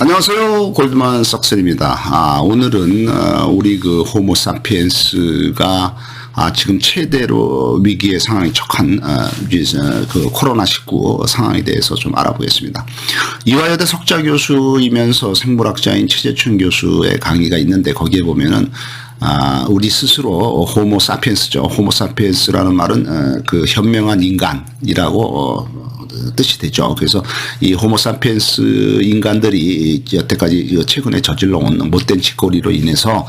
안녕하세요. 골드만 삭셀입니다. 오늘은 우리 그 호모사피엔스가 지금 최대로 위기의 상황에 처한 그 코로나19 상황에 대해서 좀 알아보겠습니다. 이화여대 석좌 교수이면서 생물학자인 최재춘 교수의 강의가 있는데 거기에 보면은 우리 스스로 호모사피엔스죠. 호모사피엔스라는 말은 그 현명한 인간이라고 뜻이 되죠. 그래서 이 호모사피엔스 인간들이 여태까지 최근에 저질러온 못된 짓거리로 인해서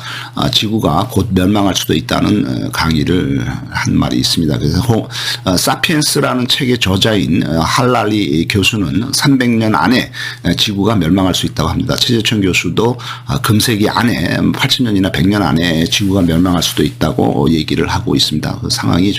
지구가 곧 멸망할 수도 있다는 강의를 한 말이 있습니다. 그래서 사피엔스라는 책의 저자인 할랄리 교수는 300년 안에 지구가 멸망할 수 있다고 합니다. 최재천 교수도 금세기 안에 80년이나 100년 안에 지구가 멸망할 수도 있다고 얘기를 하고 있습니다. 그 상황이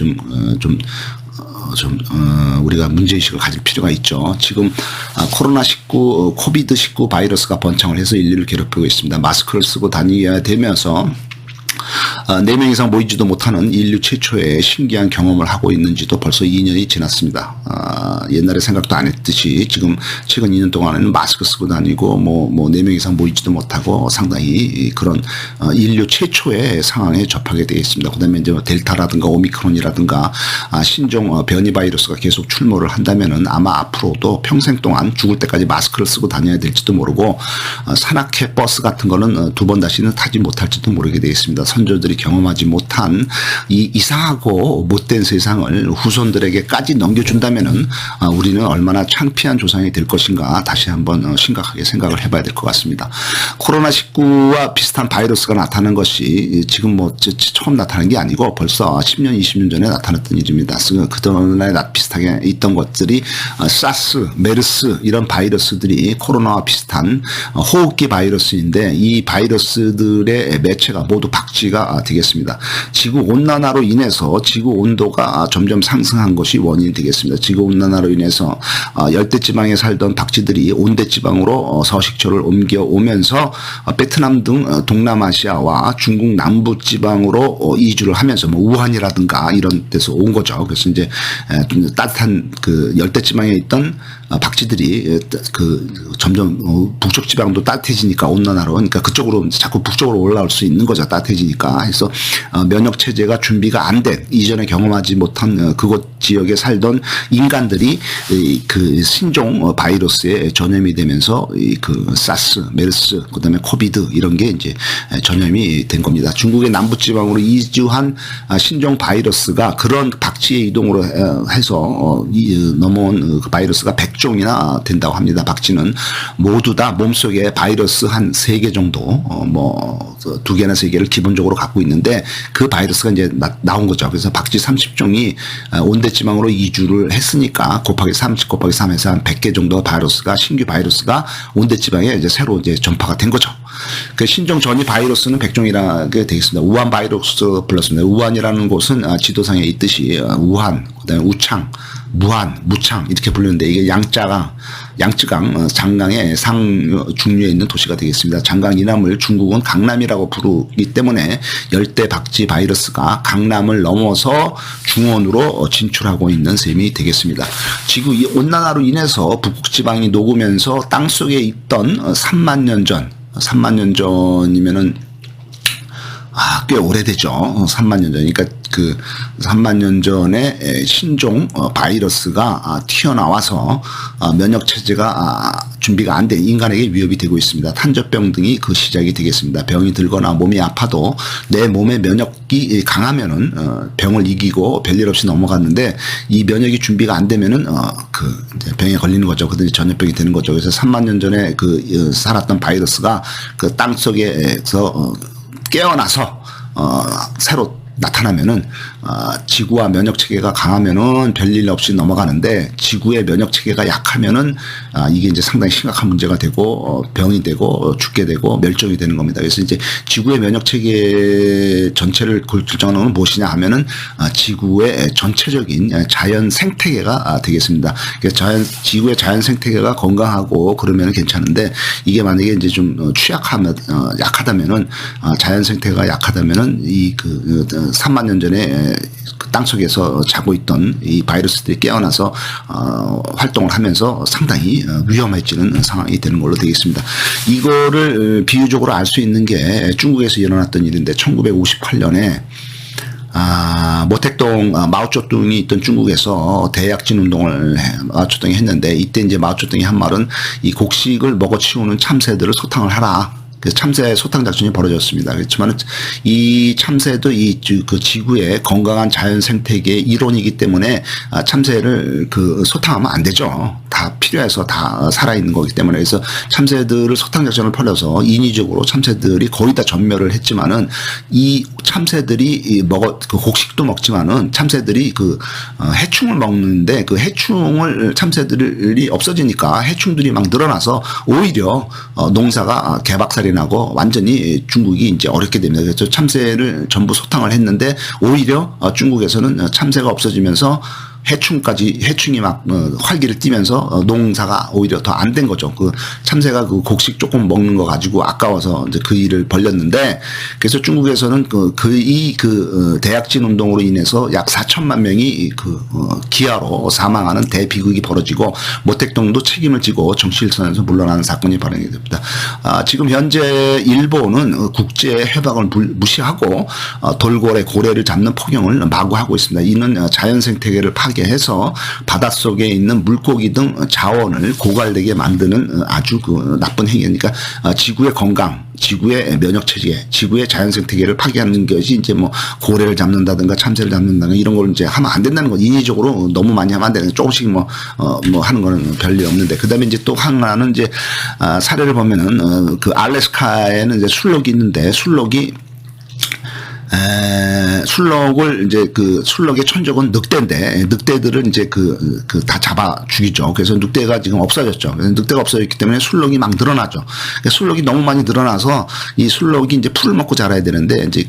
우리가 문제의식을 가질 필요가 있죠. 지금 코로나19, 코비드19 바이러스가 번창을 해서 인류를 괴롭히고 있습니다. 마스크를 쓰고 다니게 되면서 4명 이상 모이지도 못하는 인류 최초의 신기한 경험을 하고 있는지도 벌써 2년이 지났습니다. 옛날에 생각도 안 했듯이 지금 최근 2년 동안에는 마스크 쓰고 다니고 4명 이상 모이지도 못하고 상당히 그런 인류 최초의 상황에 접하게 되겠습니다. 그 다음에 이제 델타라든가 오미크론이라든가 신종 변이 바이러스가 계속 출몰을 한다면은 아마 앞으로도 평생 동안 죽을 때까지 마스크를 쓰고 다녀야 될지도 모르고 산악회 버스 같은 거는 2번 다시는 타지 못할지도 모르게 되겠습니다. 선조들이 경험하지 못한 이 이상하고 못된 세상을 후손들에게까지 넘겨준다면은 우리는 얼마나 창피한 조상이 될 것인가 다시 한번 심각하게 생각을 해봐야 될 것 같습니다. 코로나19와 비슷한 바이러스가 나타난 것이 지금 처음 나타난 게 아니고 벌써 10년, 20년 전에 나타났던 일입니다. 그동안에 비슷하게 있던 것들이 사스, 메르스 이런 바이러스들이 코로나와 비슷한 호흡기 바이러스인데 이 바이러스들의 매체가 모두 박쥐가 되겠습니다. 지구 온난화로 인해서 지구 온도가 점점 상승한 것이 원인이 되겠습니다. 지구 온난화로 인해서 열대지방에 살던 박쥐들이 온대지방으로 서식처를 옮겨오면서 베트남 등 동남아시아와 중국 남부지방으로 이주를 하면서 우한이라든가 이런 데서 온 거죠. 그래서 이제 좀 따뜻한 그 열대지방에 있던 박쥐들이 점점 북쪽 지방도 따뜻해지니까 온난화로 그러니까 그쪽으로 자꾸 북쪽으로 올라올 수 있는 거죠. 따뜻해지니까. 해서 면역 체제가 준비가 안 된 이전에 경험하지 못한 그곳 지역에 살던 인간들이 그 신종 바이러스에 전염이 되면서 그 사스, 메르스, 그다음에 코비드 이런 게 이제 전염이 된 겁니다. 중국의 남부 지방으로 이주한 신종 바이러스가 그런 박쥐의 이동으로 해서 넘어온 그 바이러스가 100종이나 된다고 합니다. 박쥐는 모두 다 몸속에 바이러스 한 3개 정도 2개나 3개를 기본적으로 갖고 있는데 그 바이러스가 이제 나온 거죠. 그래서 박쥐 30종이 온대지방으로 이주를 했으니까 곱하기 30 곱하기 3해서 한 100개 정도 바이러스가 신규 바이러스가 온대지방에 이제 새로 이제 전파가 된 거죠. 그 신종 전이 바이러스는 100종이라게 되겠습니다. 우한 바이러스 불렀습니다. 우한이라는 곳은 지도상에 있듯이 우한, 그다음에 우창, 무한, 무창 이렇게 부르는데 이게 양쯔강 장강의 상중류에 있는 도시가 되겠습니다. 장강 이남을 중국은 강남이라고 부르기 때문에 열대 박쥐 바이러스가 강남을 넘어서 중원으로 진출하고 있는 셈이 되겠습니다. 지구 온난화로 인해서 북극 지방이 녹으면서 땅 속에 있던 3만 년 전이면은 꽤 오래되죠. 3만 년 전. 그러니까 그 3만 년 전에 신종 바이러스가 튀어나와서 면역 체제가 준비가 안 된 인간에게 위협이 되고 있습니다. 탄저병 등이 그 시작이 되겠습니다. 병이 들거나 몸이 아파도 내 몸의 면역이 강하면은 병을 이기고 별일 없이 넘어갔는데 이 면역이 준비가 안 되면은 그 병에 걸리는 거죠. 그들이 전염병이 되는 거죠. 그래서 3만 년 전에 살았던 바이러스가 그 땅 속에서 깨어나서 새로 나타나면은 지구와 면역 체계가 강하면은 별일 없이 넘어가는데 지구의 면역 체계가 약하면은 이게 이제 상당히 심각한 문제가 되고 병이 되고 죽게 되고 멸종이 되는 겁니다. 그래서 이제 지구의 면역 체계 전체를 결정하는 건 무엇이냐 하면은 지구의 전체적인 자연 생태계가 되겠습니다. 그래서 지구의 자연 생태계가 건강하고 그러면은 괜찮은데 이게 만약에 이제 좀 약하다면은 자연 생태계가 약하다면은 3만 년 전에 그 땅속에서 자고 있던 이 바이러스들이 깨어나서 활동을 하면서 상당히 위험해지는 상황이 되는 걸로 되겠습니다. 이거를 비유적으로 알 수 있는 게 중국에서 일어났던 일인데 1958년에 모택동 마오쩌둥이 있던 중국에서 대약진 운동을 마오쩌둥이 했는데 이때 이제 마오쩌둥이 한 말은 이 곡식을 먹어치우는 참새들을 소탕을 하라. 그 참새 소탕 작전이 벌어졌습니다. 그렇지만 이 참새도 그 지구의 건강한 자연 생태계의 일원이기 때문에 참새를 그 소탕하면 안 되죠. 다 필요해서 다 살아있는 거기 때문에. 그래서 참새들을 소탕 작전을 벌여서 인위적으로 참새들이 거의 다 전멸을 했지만은 이 참새들이 그 곡식도 먹지만은 참새들이 그 해충을 먹는데 그 해충을 참새들이 없어지니까 해충들이 막 늘어나서 오히려 농사가 개박살이 나고 완전히 중국이 이제 어렵게 됩니다. 그래서 참새를 전부 소탕을 했는데 오히려 중국에서는 참새가 없어지면서 해충이 막 활기를 띠면서 농사가 오히려 더 안 된 거죠. 그 참새가 그 곡식 조금 먹는 거 가지고 아까워서 이제 그 일을 벌였는데 그래서 중국에서는 대약진 운동으로 인해서 약 4천만 명이 기아로 사망하는 대비극이 벌어지고 모택동도 책임을 지고 정치일선에서 물러나는 사건이 발생이 됩니다. 지금 현재 일본은 국제 협약을 무시하고 돌고래 고래를 잡는 폭행을 마구 하고 있습니다. 이는 자연 생태계를 해서 바닷속에 있는 물고기 등 자원을 고갈되게 만드는 아주 나쁜 행위니까 지구의 건강, 지구의 면역 체계, 지구의 자연 생태계를 파괴하는 것이 이제 뭐 고래를 잡는다든가 참새를 잡는다든가 이런 걸 이제 하면 안 된다는 거. 인위적으로 너무 많이 하면 안 되는 조금씩 뭐 하는 거는 별일 없는데 그다음에 이제 또 하나는 이제 사례를 보면은 그 알래스카에는 이제 술록이 있는데 술록을 이제 술록의 천적은 늑대인데 늑대들을 이제 다 잡아 죽이죠. 그래서 늑대가 지금 없어졌죠. 그래서 늑대가 없어졌기 때문에 술록이 막 늘어나죠. 그러니까 술록이 너무 많이 늘어나서 이 술록이 이제 풀을 먹고 자라야 되는데 이제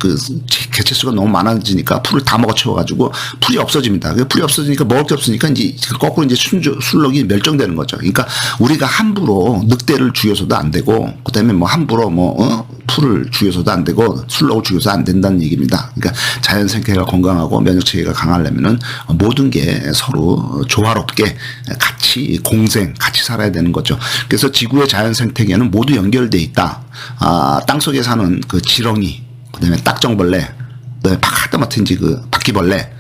개체수가 너무 많아지니까 풀을 다 먹어치워가지고 풀이 없어집니다. 풀이 없어지니까 먹을 게 없으니까 이제 거꾸로 이제 술록이 멸종되는 거죠. 그러니까 우리가 함부로 늑대를 죽여서도 안 되고 그다음에 뭐 함부로 풀을 죽여서도 안 되고 술록을 죽여서 안 된다는 얘기입니다. 그러니까 자연 생태계가 건강하고 면역 체계가 강하려면은 모든 게 서로 조화롭게 같이 같이 살아야 되는 거죠. 그래서 지구의 자연 생태계는 모두 연결돼 있다. 땅속에 사는 그 지렁이, 그다음에 딱정벌레, 그다음에 파카마트인지 바퀴벌레,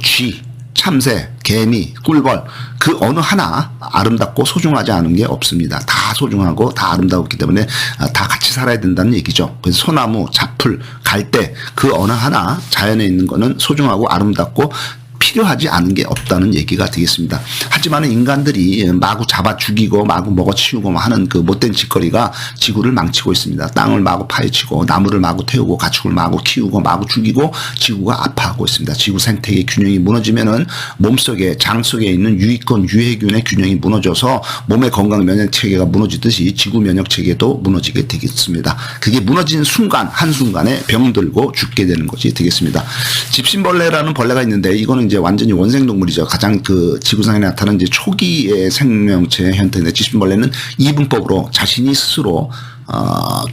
쥐, 참새, 개미, 꿀벌 그 어느 하나 아름답고 소중하지 않은 게 없습니다. 다 소중하고 다 아름다웠기 때문에 다 같이 살아야 된다는 얘기죠. 그래서 소나무, 잡풀, 갈대 그 어느 하나 자연에 있는 거는 소중하고 아름답고 필요하지 않은 게 없다는 얘기가 되겠습니다. 하지만 인간들이 마구 잡아 죽이고 마구 먹어치우고 하는 그 못된 짓거리가 지구를 망치고 있습니다. 땅을 마구 파헤치고 나무를 마구 태우고 가축을 마구 키우고 마구 죽이고 지구가 아파하고 있습니다. 지구 생태계 균형이 무너지면은 몸속에 장 속에 있는 유익권 유해균의 균형이 무너져서 몸의 건강 면역 체계가 무너지듯이 지구 면역 체계도 무너지게 되겠습니다. 그게 무너진 순간 한순간에 병들고 죽게 되는 것이 되겠습니다. 집신벌레라는 벌레가 있는데 이거는 이제 완전히 원생동물이죠. 가장 지구상에 나타나는 이제 초기의 생명체 형태인데 집신벌레는 이분법으로 자신이 스스로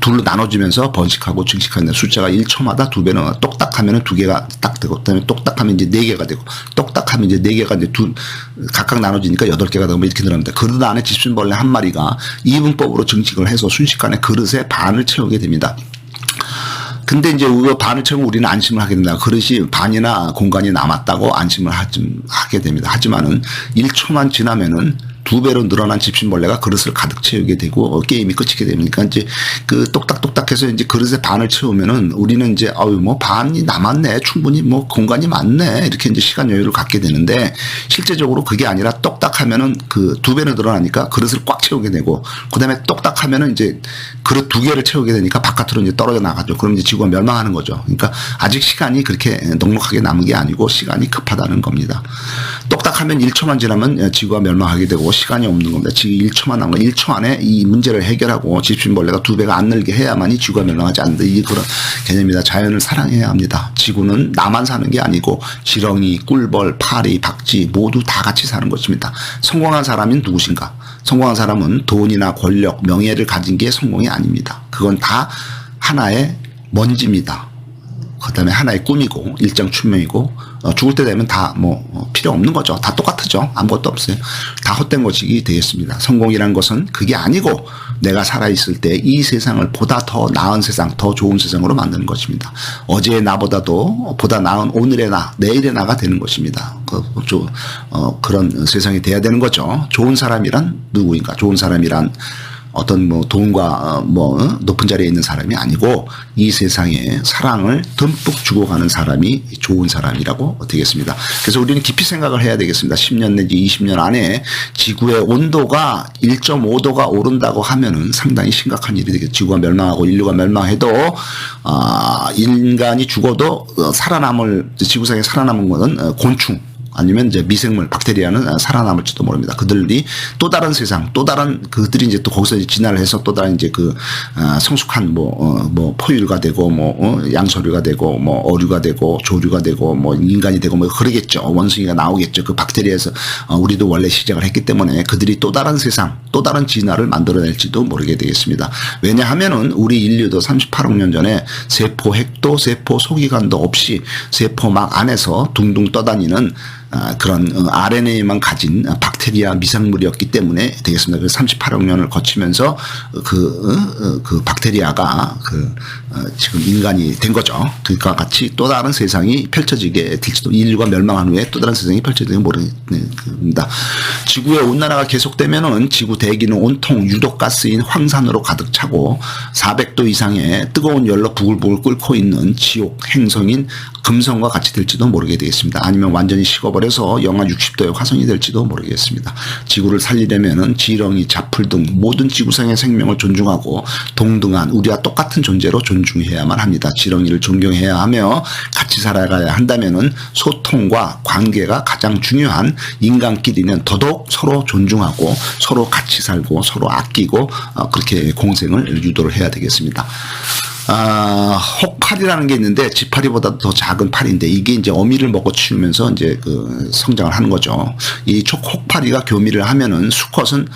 둘로 나눠지면서 번식하고 증식하는 숫자가 1초마다 2배는 똑딱하면 2개가 딱 되고 그다음에 똑딱하면 이제 4개가 되고 똑딱하면 이제 4개가 이제 각각 나눠지니까 8개가 되고 이렇게 늘어납니다. 그릇 안에 집신벌레 한 마리가 이분법으로 증식을 해서 순식간에 그릇의 반을 채우게 됩니다. 근데 이제 반을 채우면 우리는 안심을 하게 됩니다. 그릇이 반이나 공간이 남았다고 안심을 하게 됩니다. 하지만은 1초만 지나면은 2배로 늘어난 집신벌레가 그릇을 가득 채우게 되고 게임이 끝이게 됩니까? 이제 똑딱똑딱해서 이제 그릇의 반을 채우면은 우리는 이제 반이 남았네, 충분히 공간이 많네 이렇게 이제 시간 여유를 갖게 되는데 실제적으로 그게 아니라 똑딱하면은 2배는 늘어나니까 그릇을 꽉 채우게 되고 그다음에 똑딱하면은 이제 그릇 2개를 채우게 되니까 바깥으로 이제 떨어져 나가죠. 그럼 이제 지구가 멸망하는 거죠. 그러니까 아직 시간이 그렇게 넉넉하게 남은 게 아니고 시간이 급하다는 겁니다. 똑딱하면 1초만 지나면 지구가 멸망하게 되고 시간이 없는 겁니다. 지금 1초만 남은 1초 안에 이 문제를 해결하고 집신벌레가 2배가 안 늘게 해야만이 지구가 멸망하지 않는다. 이게 그런 개념입니다. 자연을 사랑해야 합니다. 지구는 나만 사는 게 아니고 지렁이, 꿀벌, 파리, 박쥐 모두 다 같이 사는 것입니다. 성공한 사람은 누구신가? 성공한 사람은 돈이나 권력, 명예를 가진 게 성공이 아닙니다. 그건 다 하나의 먼지입니다. 그다음에 하나의 꿈이고 일장춘명이고 죽을 때 되면 다 뭐 필요 없는 거죠. 다 똑같죠. 아무것도 없어요. 다 헛된 것이 되겠습니다. 성공이란 것은 그게 아니고 내가 살아있을 때 이 세상을 보다 더 나은 세상, 더 좋은 세상으로 만드는 것입니다. 어제의 나보다도 보다 나은 오늘의 나, 내일의 나가 되는 것입니다. 그런 세상이 돼야 되는 거죠. 좋은 사람이란 누구인가? 좋은 사람이란 어떤 뭐 돈과 뭐 높은 자리에 있는 사람이 아니고 이 세상에 사랑을 듬뿍 주고 가는 사람이 좋은 사람이라고 되겠습니다. 그래서 우리는 깊이 생각을 해야 되겠습니다. 10년 내지 20년 안에 지구의 온도가 1.5도가 오른다고 하면은 상당히 심각한 일이 되겠죠. 지구가 멸망하고 인류가 멸망해도 인간이 죽어도 지구상에 살아남은 것은 곤충 아니면 이제 미생물, 박테리아는 살아남을지도 모릅니다. 그들이 또 다른 세상, 또 다른 그들이 이제 또 거기서 진화를 해서 또 다른 이제 성숙한 뭐 포유류가 되고 양서류가 되고 뭐 어류가 되고 조류가 되고 뭐 인간이 되고 뭐 그러겠죠. 원숭이가 나오겠죠. 그 박테리아에서 우리도 원래 시작을 했기 때문에 그들이 또 다른 세상, 또 다른 진화를 만들어낼지도 모르게 되겠습니다. 왜냐하면은 우리 인류도 38억 년 전에 세포 핵도 세포 소기관도 없이 세포막 안에서 둥둥 떠다니는 그런 RNA만 가진 박테리아 미생물이었기 때문에 되겠습니다. 그래서 38억 년을 거치면서 그 박테리아가 지금 인간이 된 거죠. 그와 같이 또 다른 세상이 펼쳐지게 될지도 인류가 멸망한 후에 또 다른 세상이 펼쳐지게 모릅니다. 지구의 온난화가 계속되면은 지구 대기는 온통 유독가스인 황산으로 가득 차고 400도 이상의 뜨거운 열로 부글부글 끓고 있는 지옥 행성인 금성과 같이 될지도 모르게 되겠습니다. 아니면 완전히 식어버려서 영하 60도의 화성이 될지도 모르겠습니다. 지구를 살리려면은 지렁이, 자풀 등 모든 지구상의 생명을 존중하고 동등한 우리와 똑같은 존재로 존중해야만 합니다. 지렁이를 존경해야 하며 같이 살아가야 한다면은 소통과 관계가 가장 중요한 인간끼리는 더더욱 서로 존중하고 서로 같이 살고 서로 아끼고 그렇게 공생을 유도를 해야 되겠습니다. 혹파리라는 게 있는데 지파리보다 더 작은 파리인데 이게 이제 어미를 먹어 치우면서 이제 성장을 하는 거죠. 이 혹파리가 교미를 하면은 수컷은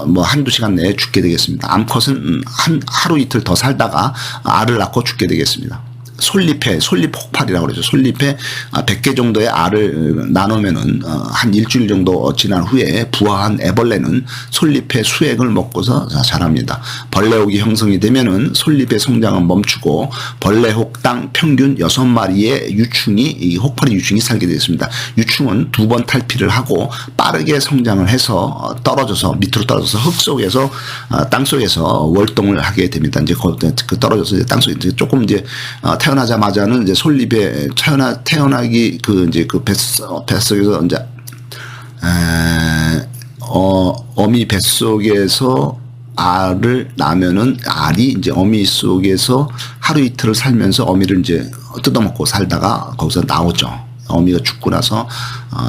뭐 한두 시간 내에 죽게 되겠습니다. 암컷은 하루 이틀 더 살다가 알을 낳고 죽게 되겠습니다. 솔잎 혹파리라고 그러죠. 솔잎에 100개 정도의 알을 나누면은 한 일주일 정도 지난 후에 부화한 애벌레는 솔잎의 수액을 먹고서 자랍니다. 벌레혹이 형성이 되면은 솔잎의 성장은 멈추고 벌레혹당 평균 6마리의 유충이 이 혹파리 유충이 살게 되었습니다. 유충은 2번 탈피를 하고 빠르게 성장을 해서 밑으로 떨어져서 흙 속에서 땅 속에서 월동을 하게 됩니다. 이제 떨어져서 이제 땅 속에 이제 조금 이제 태어나자마자는 이제 솔잎에 태어나기 뱃속에서 이제 어미 뱃속에서 알을 낳으면은 알이 이제 어미 속에서 하루 이틀을 살면서 어미를 이제 뜯어먹고 살다가 거기서 나오죠. 어미가 죽고 나서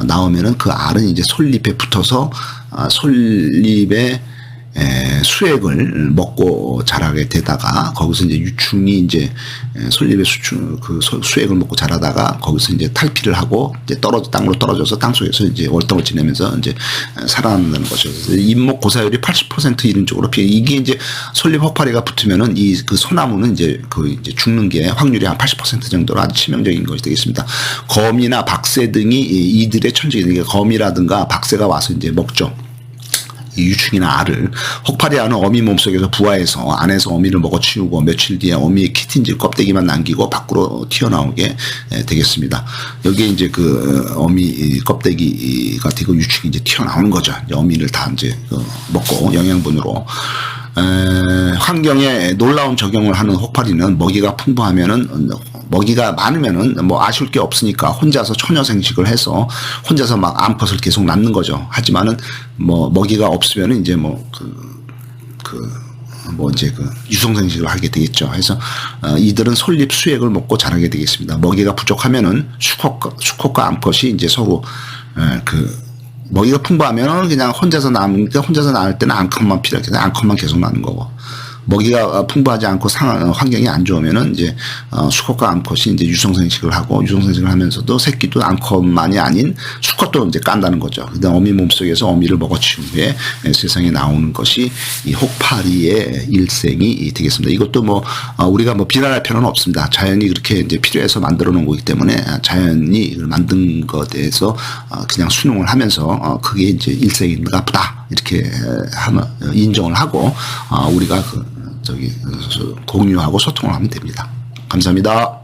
나오면은 그 알은 이제 솔잎에 붙어서 솔잎에 수액을 먹고 자라게 되다가 거기서 이제 유충이 이제 솔잎의 수액을 먹고 자라다가 거기서 이제 탈피를 하고 이제 땅으로 떨어져서 땅 속에서 이제 월동을 지내면서 이제 살아남는 거죠. 잎목 고사율이 80% 이런 쪽으로 이게 이제 솔잎 혹파리가 붙으면은 그 소나무는 이제 이제 죽는 게 확률이 한 80% 정도로 아주 치명적인 것이 되겠습니다. 거미나 박새 등이 이들의 천적이니까 거미라든가 박새가 와서 이제 먹죠. 유충이나 알을. 혹파리 알은 어미 몸속에서 부화해서 안에서 어미를 먹어치우고 며칠 뒤에 어미의 키틴지 껍데기만 남기고 밖으로 튀어나오게 되겠습니다. 여기에 이제 어미 껍데기가 되고 유충이 이제 튀어나오는 거죠. 이제 어미를 다 이제 먹고 영양분으로. 환경에 놀라운 적용을 하는 혹파리는 먹이가 풍부하면은 먹이가 많으면은 뭐 아쉬울 게 없으니까 혼자서 처녀생식을 해서 혼자서 막 암컷을 계속 낳는 거죠. 하지만은 뭐 먹이가 없으면은 이제 유성생식을 하게 되겠죠. 그래서 이들은 솔잎 수액을 먹고 자라게 되겠습니다. 먹이가 부족하면은 수컷과 암컷이 이제 서로 먹이가 풍부하면은 그냥 혼자서 낳을 때는 암컷만 필요하게 암컷만 계속 낳는 거고 먹이가 풍부하지 않고 환경이 안 좋으면은 이제 수컷과 암컷이 이제 유성생식을 하고 유성생식을 하면서도 새끼도 암컷만이 아닌 수컷도 이제 깐다는 거죠. 그다음 어미 몸속에서 어미를 먹어치운 후에 세상에 나오는 것이 이 혹파리의 일생이 되겠습니다. 이것도 뭐 우리가 뭐 비난할 필요는 없습니다. 자연이 그렇게 이제 필요해서 만들어 놓은 거기 때문에 자연이 이걸 만든 것에 대해서 그냥 순응을 하면서 그게 이제 일생인가 보다 이렇게 인정을 하고 우리가 공유하고 소통을 하면 됩니다. 감사합니다.